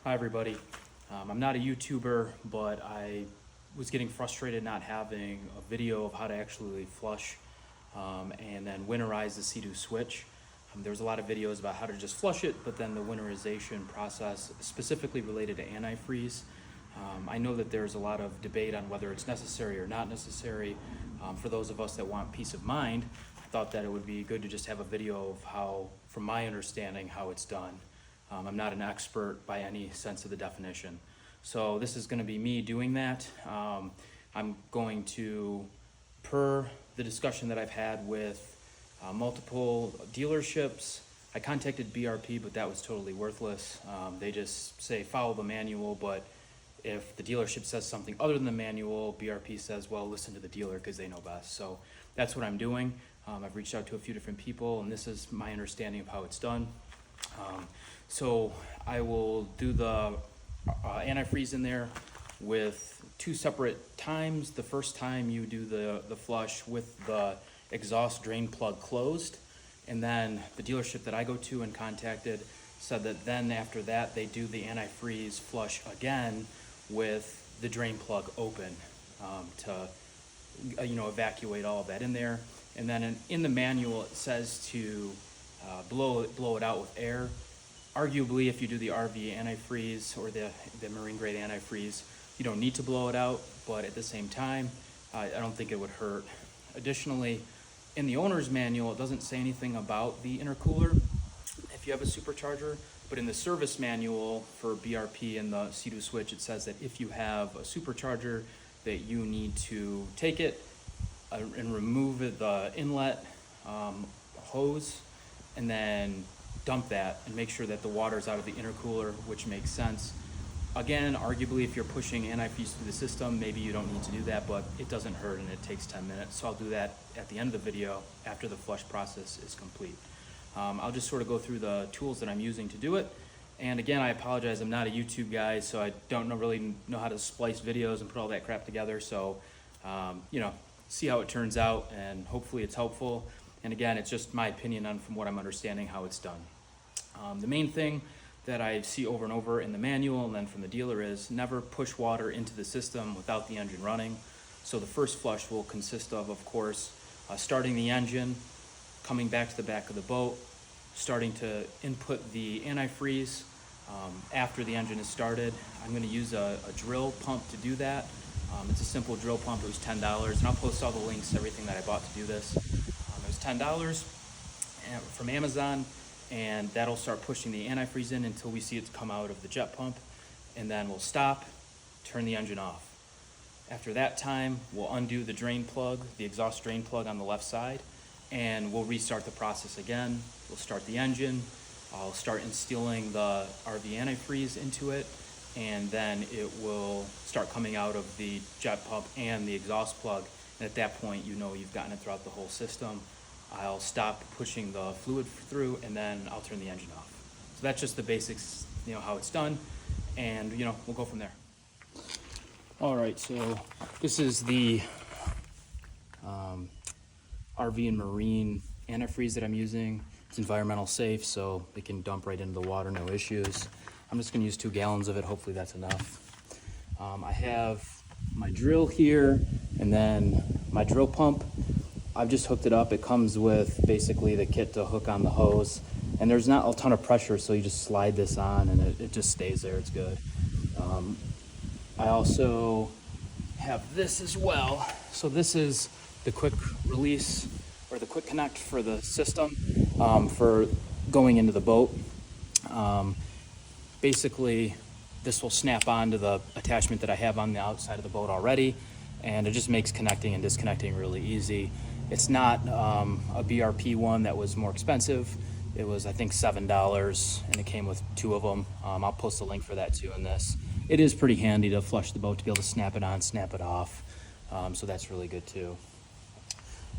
Hi everybody. I'm not a YouTuber, but I was getting frustrated not having a video of how to actually flush and then winterize the Seadoo Switch. There's a lot of videos about how to just flush it, but then the winterization process specifically related to antifreeze. I know that there's a lot of debate on whether it's necessary or not necessary. For those of us that want peace of mind, I thought that it would be good to just have a video of how, from my understanding, how it's done. I'm not an expert by any sense of the definition. So this is going to be me doing that. I'm going to, per the discussion that I've had with multiple dealerships, I contacted BRP, but that was totally worthless. They just say follow the manual, but if the dealership says something other than the manual, BRP says, well, listen to the dealer because they know best. So that's what I'm doing. I've reached out to a few different people, and this is my understanding of how it's done. So I will do the antifreeze in there with two separate times. The first time you do the flush with the exhaust drain plug closed, and then the dealership that I go to and contacted said that then after that they do the antifreeze flush again with the drain plug open to evacuate all of that in there. And then in the manual it says to blow it out with air. Arguably, if you do the RV antifreeze or the marine grade antifreeze, you don't need to blow it out, but at the same time, I don't think it would hurt. Additionally, in the owner's manual, it doesn't say anything about the intercooler if you have a supercharger, but in the service manual for BRP and the Seadoo Switch, it says that if you have a supercharger, that you need to take it and remove the inlet hose and then dump that and make sure that the water's out of the intercooler, which makes sense. Again, arguably, if you're pushing antifreeze through the system, maybe you don't need to do that, but it doesn't hurt and it takes 10 minutes. So I'll do that at the end of the video after the flush process is complete. I'll just sort of go through the tools that I'm using to do it. And again, I apologize, I'm not a YouTube guy, so I don't really know how to splice videos and put all that crap together. So, see how it turns out, and hopefully it's helpful. And again, it's just my opinion on from what I'm understanding how it's done. The main thing that I see over and over in the manual and then from the dealer is never push water into the system without the engine running. So the first flush will consist of course, starting the engine, coming back to the back of the boat, starting to input the antifreeze. After the engine is started, I'm going to use a drill pump to do that. It's a simple drill pump. It was $10, and I'll post all the links, everything that I bought to do this. It was $10 from Amazon, and that'll start pushing the antifreeze in until we see it come out of the jet pump, and then we'll stop, turn the engine off. After that time, we'll undo the drain plug, the exhaust drain plug on the left side, and we'll restart the process again. We'll start the engine. I'll start instilling the RV antifreeze into it, and then it will start coming out of the jet pump and the exhaust plug. And at that point, you've gotten it throughout the whole system. I'll stop pushing the fluid through, and then I'll turn the engine off. So that's just the basics, how it's done, and we'll go from there. All right, so this is the RV and marine antifreeze that I'm using. It's environmental safe, so it can dump right into the water, no issues. I'm just gonna use 2 gallons of it. Hopefully that's enough. I have my drill here, and then my drill pump. I've just hooked it up. It comes with basically the kit to hook on the hose, and there's not a ton of pressure, so you just slide this on and it just stays there. It's good. I also have this as well. So this is the quick release or the quick connect for the system for going into the boat. Basically, this will snap onto the attachment that I have on the outside of the boat already, and it just makes connecting and disconnecting really easy. It's not a BRP one that was more expensive. It was, I think, $7, and it came with 2 of them. I'll post a link for that too in this. It is pretty handy to flush the boat, to be able to snap it on, snap it off. So that's really good too.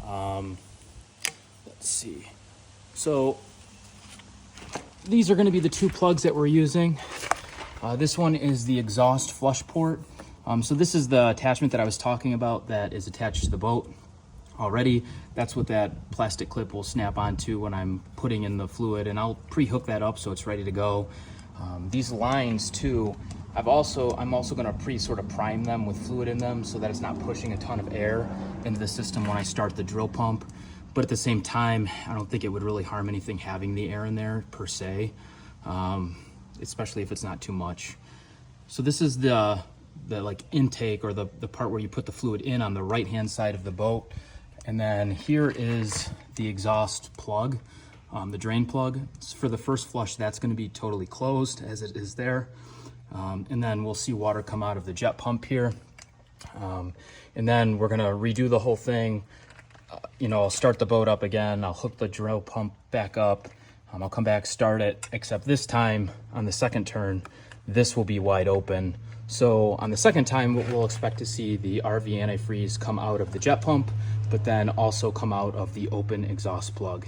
Let's see. So these are going to be the 2 plugs that we're using. This one is the exhaust flush port. So this is the attachment that I was talking about that is attached to the boat already. That's what that plastic clip will snap onto when I'm putting in the fluid, and I'll pre-hook that up so it's ready to go. These lines too, I'm also going to sort of prime them with fluid in them so that it's not pushing a ton of air into the system when I start the drill pump. But at the same time, I don't think it would really harm anything having the air in there per se, especially if it's not too much. So this is the like intake, or the part where you put the fluid in on the right hand side of the boat. And then here is the exhaust plug, the drain plug. For the first flush, that's going to be totally closed as it is there. And then we'll see water come out of the jet pump here. And then we're going to redo the whole thing. I'll start the boat up again. I'll hook the drill pump back up. I'll come back, start it, except this time on the second turn, this will be wide open. So on the second time, we'll expect to see the RV antifreeze come out of the jet pump, but then also come out of the open exhaust plug.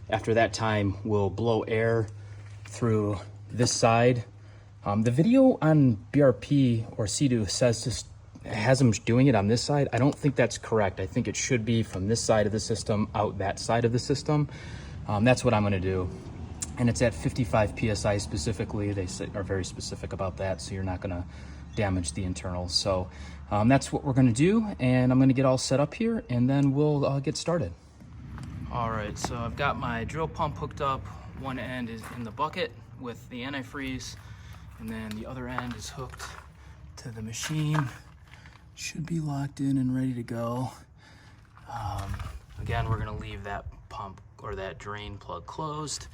After that time, we'll blow air through this side. The video on BRP or Seadoo has them doing it on this side. I don't think that's correct. I think it should be from this side of the system out that side of the system. That's what I'm going to do. And it's at 55 PSI specifically. They are very specific about that, so you're not going to damage the internals. So that's what we're going to do, and I'm going to get all set up here, and then we'll get started. All right, so I've got my drill pump hooked up. One end is in the bucket with the antifreeze, and then the other end is hooked to the machine. Should be locked in and ready to go. Again, we're going to leave that pump or that drain plug closed,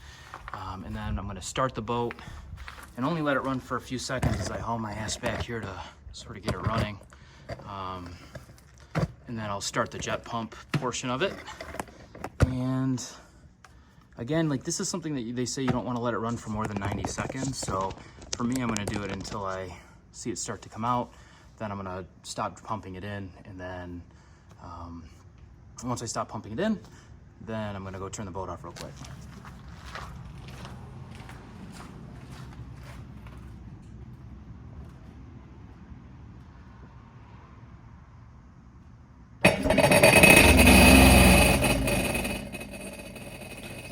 and then I'm going to start the boat and only let it run for a few seconds as I haul my ass back here to sort of get it running. And then I'll start the jet pump portion of it. And again, like, this is something that they say you don't want to let it run for more than 90 seconds. So for me, I'm going to do it until I see it start to come out. Then I'm going to stop pumping it in, and then once I stop pumping it in, then I'm going to go turn the boat off real quick.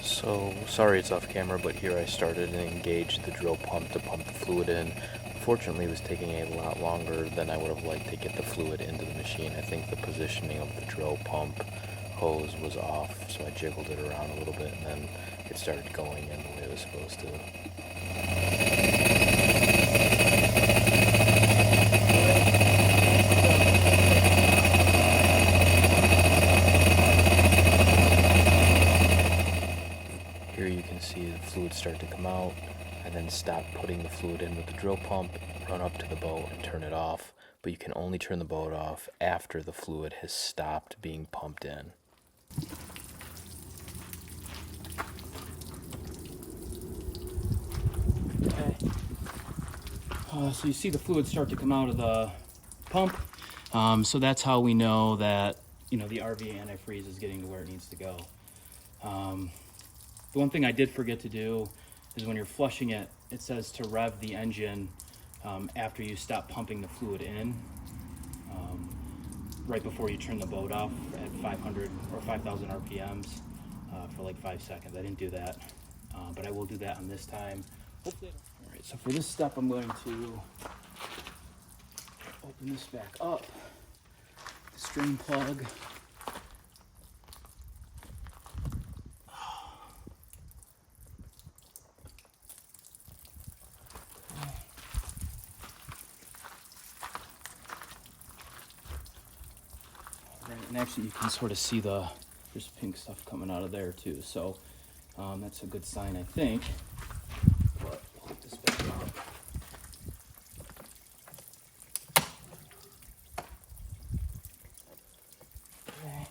So, sorry it's off camera, but here I started and engaged the drill pump to pump the fluid in. Unfortunately, it was taking a lot longer than I would have liked to get the fluid into the machine. I think the positioning of the drill pump hose was off, so I jiggled it around a little bit, and then it started going in the way it was supposed to. Here you can see the fluid start to come out. I then stop putting the fluid in with the drill pump, run up to the boat and turn it off, but you can only turn the boat off after the fluid has stopped being pumped in. Okay. So you see the fluid start to come out of the pump. So that's how we know that, the RV antifreeze is getting to where it needs to go. The one thing I did forget to do is when you're flushing it, it says to rev the engine after you stop pumping the fluid in, right before you turn the boat off at 500 or 5,000 RPMs for like 5 seconds. I didn't do that, but I will do that on this time. Hopefully. All right, so for this step, I'm going to open this back up, the strain plug. And actually you can sort of see there's pink stuff coming out of there too. So that's a good sign, I think. But we'll hook this back up. Okay.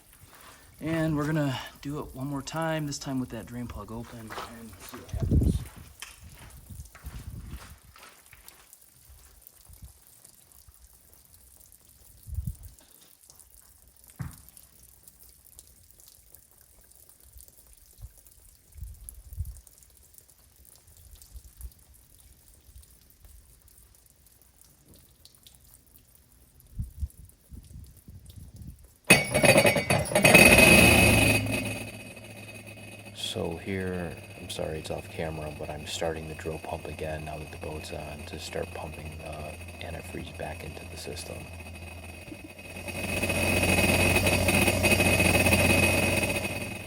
And we're gonna do it one more time, this time with that drain plug open, and see what happens. So here, I'm sorry it's off camera, but I'm starting the drill pump again now that the boat's on to start pumping the antifreeze back into the system.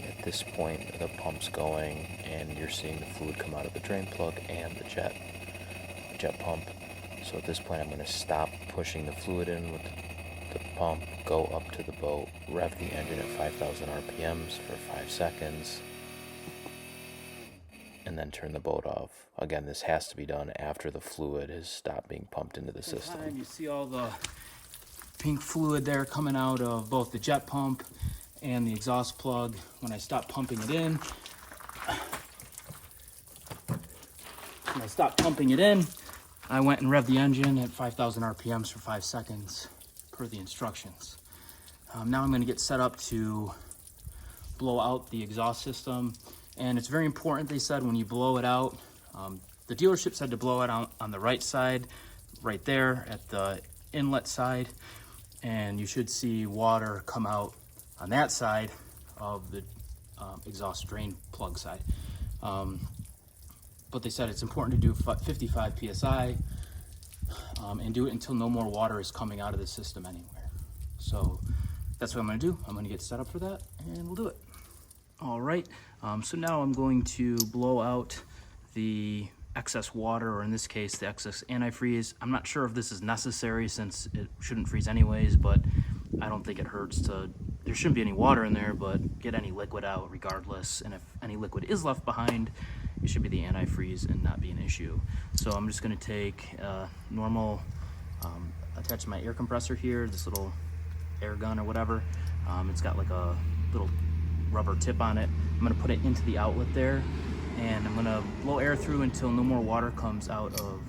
At this point, the pump's going and you're seeing the fluid come out of the drain plug and the jet pump. So at this point, I'm going to stop pushing the fluid in with the pump, go up to the boat, rev the engine at 5,000 RPMs for 5 seconds, and then turn the boat off. Again, this has to be done after the fluid has stopped being pumped into the system. You see all the pink fluid there coming out of both the jet pump and the exhaust plug. When I stop pumping it in, I went and revved the engine at 5,000 RPMs for 5 seconds per the instructions. Now I'm going to get set up to blow out the exhaust system. And it's very important, they said, when you blow it out, the dealership said to blow it out on the right side, right there at the inlet side. And you should see water come out on that side of the exhaust drain plug side. But they said it's important to do 55 PSI and do it until no more water is coming out of the system anywhere. So that's what I'm gonna do. I'm gonna get set up for that and we'll do it. All right, so now I'm going to blow out the excess water, or in this case, the excess antifreeze. I'm not sure if this is necessary since it shouldn't freeze anyways, but I don't think it hurts to, there shouldn't be any water in there, but get any liquid out regardless. And if any liquid is left behind, it should be the antifreeze and not be an issue. So I'm just gonna take normal, attach my air compressor here, this little air gun or whatever. It's got like a little rubber tip on it. I'm gonna put it into the outlet there, and I'm gonna blow air through until no more water comes out of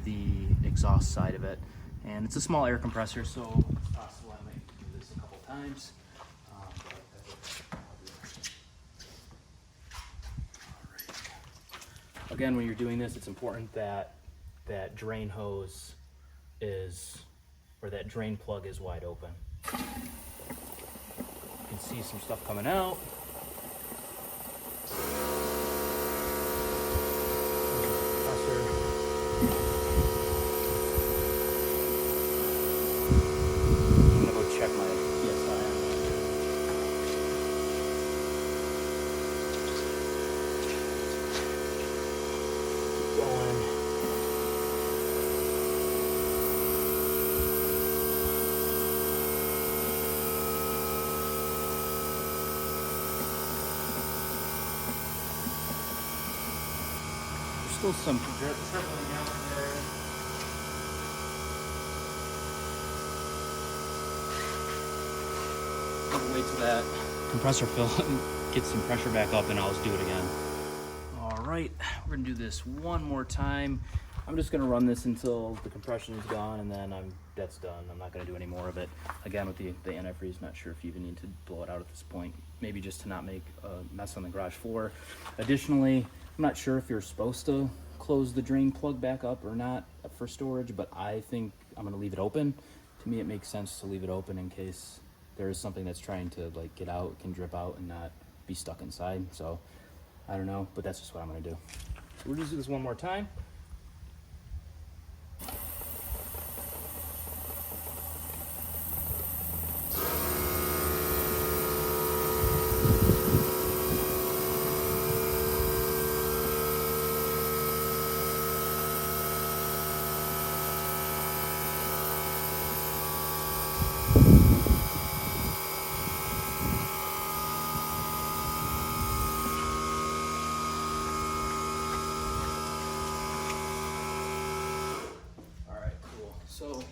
the exhaust side of it. And it's a small air compressor, so it's possible I might do this a couple times. Again, when you're doing this, it's important that that drain hose is, or that drain plug is wide open. You can see some stuff coming out. I'm gonna go check my PSI on that. Keep going. Still some trickling out there. I'll wait till that compressor fill gets some pressure back up and I'll just do it again. All right, we're gonna do this one more time. I'm just gonna run this until the compression is gone and then that's done. I'm not gonna do any more of it. Again, with the antifreeze, not sure if you even need to blow it out at this point. Maybe just to not make a mess on the garage floor. Additionally, I'm not sure if you're supposed to close the drain plug back up or not for storage, but I think I'm gonna leave it open. To me, it makes sense to leave it open in case there is something that's trying to like get out, can drip out and not be stuck inside. So I don't know, but that's just what I'm gonna do. So we'll just do this one more time. So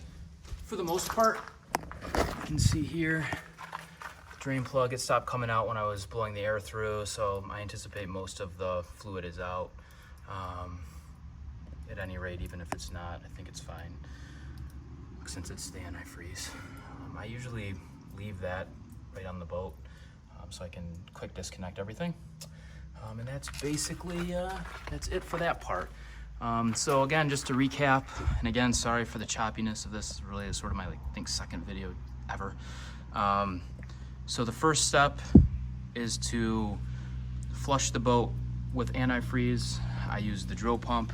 for the most part, you can see here, the drain plug, it stopped coming out when I was blowing the air through, so I anticipate most of the fluid is out. At any rate, even if it's not, I think it's fine since it's the antifreeze. I usually leave that right on the boat so I can quick disconnect everything. And that's basically, that's it for that part. So again, just to recap, and again, sorry for the choppiness of this. It's really sort of my, I think, second video ever. So the first step is to flush the boat with antifreeze, I use the drill pump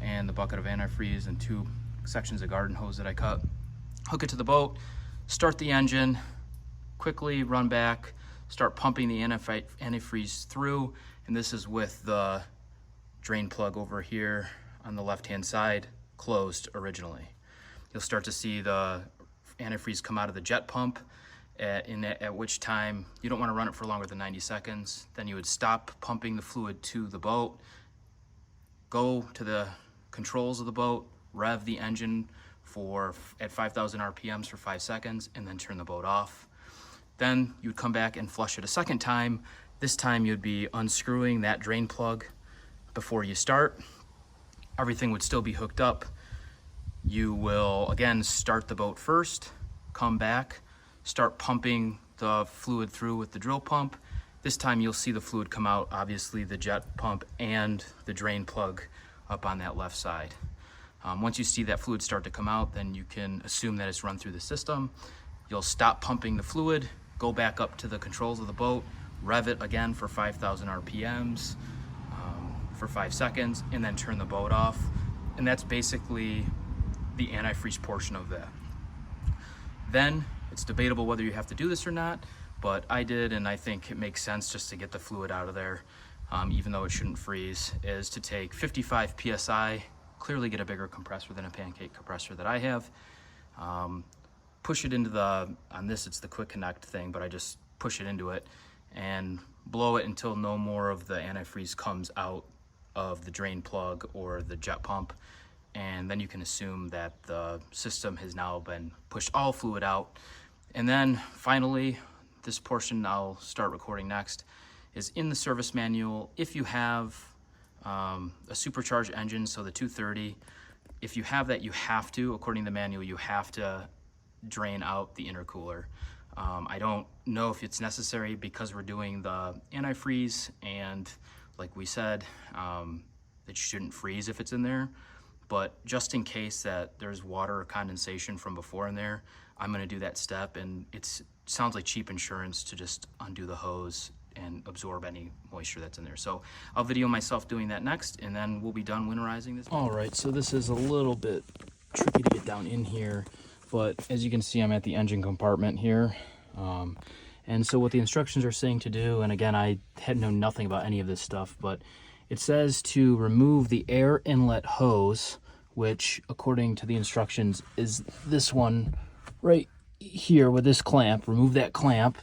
and the bucket of antifreeze and 2 sections of garden hose that I cut. Hook it to the boat, start the engine, quickly run back, start pumping the antifreeze through, and this is with the drain plug over here on the left-hand side closed originally. You'll start to see the antifreeze come out of the jet pump, at which time you don't want to run it for longer than 90 seconds. Then you would stop pumping the fluid to the boat, go to the controls of the boat, rev the engine at 5,000 RPMs for 5 seconds, and then turn the boat off. Then you'd come back and flush it a second time. This time you'd be unscrewing that drain plug before you start. Everything would still be hooked up. You will again start the boat first, come back, start pumping the fluid through with the drill pump. This time you'll see the fluid come out, obviously the jet pump and the drain plug up on that left side. Once you see that fluid start to come out, then you can assume that it's run through the system. You'll stop pumping the fluid, go back up to the controls of the boat, rev it again for 5,000 RPMs for 5 seconds, and then turn the boat off. And that's basically the antifreeze portion of that. Then it's debatable whether you have to do this or not, but I did, and I think it makes sense just to get the fluid out of there, even though it shouldn't freeze, is to take 55 PSI, clearly get a bigger compressor than a pancake compressor that I have, push it into on this it's the quick connect thing, but I just push it into it and blow it until no more of the antifreeze comes out of the drain plug or the jet pump. And then you can assume that the system has now been pushed all fluid out. And then finally, this portion I'll start recording next is in the service manual. If you have a supercharged engine, so the 230, if you have that, you have to, according to the manual, you have to drain out the intercooler. I don't know if it's necessary because we're doing the antifreeze, and like we said, it shouldn't freeze if it's in there. But just in case that there's water or condensation from before in there, I'm gonna do that step, and it sounds like cheap insurance to just undo the hose and absorb any moisture that's in there. So I'll video myself doing that next, and then we'll be done winterizing this. All right, so this is a little bit tricky to get down in here, but as you can see, I'm at the engine compartment here. And so what the instructions are saying to do, and again, I had known nothing about any of this stuff, but it says to remove the air inlet hose, which according to the instructions is this one right here with this clamp. Remove that clamp,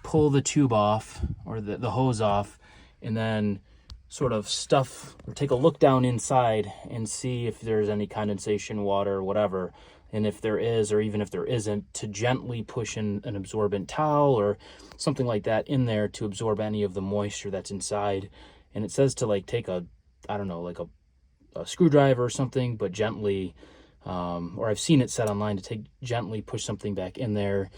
pull the tube off, or the hose off, and then sort of stuff or take a look down inside and see if there's any condensation, water, or whatever. And if there is, or even if there isn't, to gently push in an absorbent towel or something like that in there to absorb any of the moisture that's inside. And it says to like take a, I don't know, like a screwdriver or something, but gently, or I've seen it set online to gently push something back in there,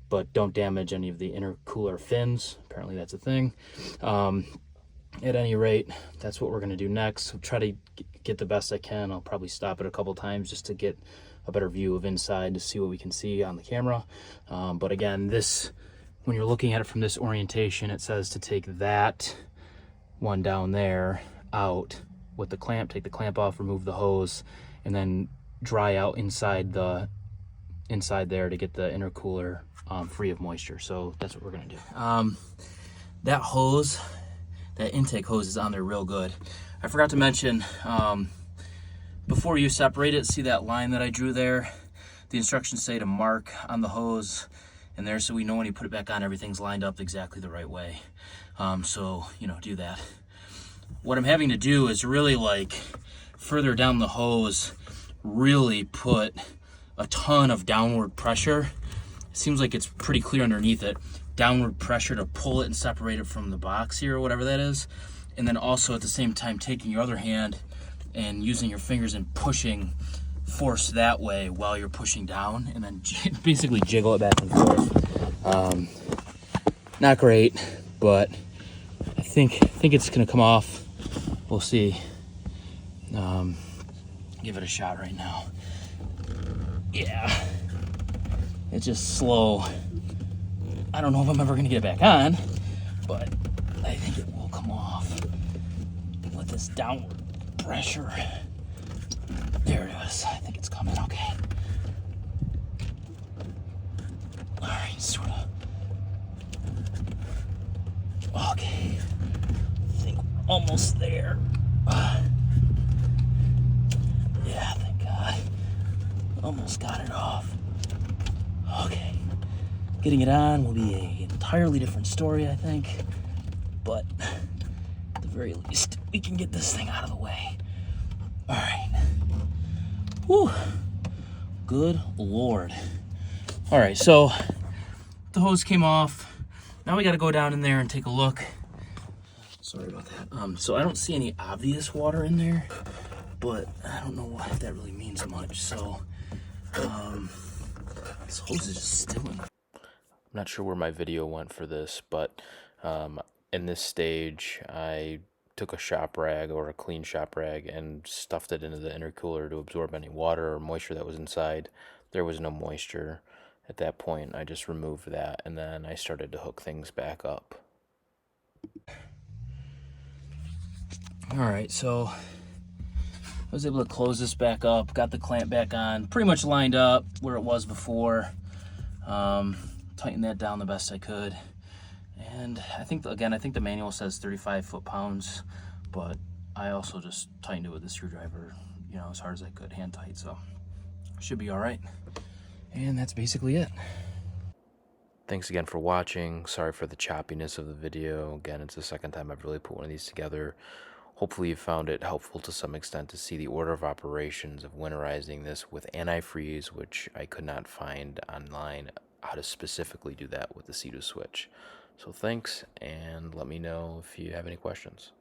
but don't damage any of the intercooler fins. Apparently that's a thing. At any rate, that's what we're gonna do next. I'll try to get the best I can. I'll probably stop it a couple times just to get a better view of inside to see what we can see on the camera. But again, when you're looking at it from this orientation, it says to take that one down there out with the clamp, take the clamp off, remove the hose, and then dry out inside there to get the intercooler free of moisture. So that's what we're gonna do. That hose, that intake hose is on there real good. I forgot to mention, before you separate it, see that line that I drew there? The instructions say to mark on the hose in there so we know when you put it back on, everything's lined up exactly the right way. So, do that. What I'm having to do is really like further down the hose, really put a ton of downward pressure. It seems like it's pretty clear underneath it. Downward pressure to pull it and separate it from the box here, or whatever that is. And then also at the same time taking your other hand and using your fingers and pushing force that way while you're pushing down, and then basically jiggle it back and forth. Not great, but I think it's gonna come off. We'll see. Give it a shot right now. Yeah, it's just slow. I don't know if I'm ever gonna get it back on, but I think it will come off with this downward pressure. There it is. I think it's coming. Okay. All right, sort of. Okay. I think we're almost there. Yeah, thank God. Almost got it off. Okay. Getting it on will be an entirely different story, I think. But at the very least, we can get this thing out of the way. All right. Whew. Good Lord. All right, so the hose came off. Now we got to go down in there and take a look. Sorry about that. So I don't see any obvious water in there, but I don't know if that really means much. So this hose is just still in. I'm not sure where my video went for this, but in this stage, I took a shop rag or a clean shop rag and stuffed it into the intercooler to absorb any water or moisture that was inside. There was no moisture at that point. I just removed that, and then I started to hook things back up. All right, so I was able to close this back up, got the clamp back on, pretty much lined up where it was before. Tightened that down the best I could. And I think, again, I think the manual says 35 foot-pounds, but I also just tightened it with a screwdriver, you know, as hard as I could, hand tight, so should be all right. And that's basically it. Thanks again for watching. Sorry for the choppiness of the video. Again, it's the second time I've really put one of these together. Hopefully you found it helpful to some extent to see the order of operations of winterizing this with antifreeze, which I could not find online how to specifically do that with the Seadoo Switch. So thanks, and let me know if you have any questions.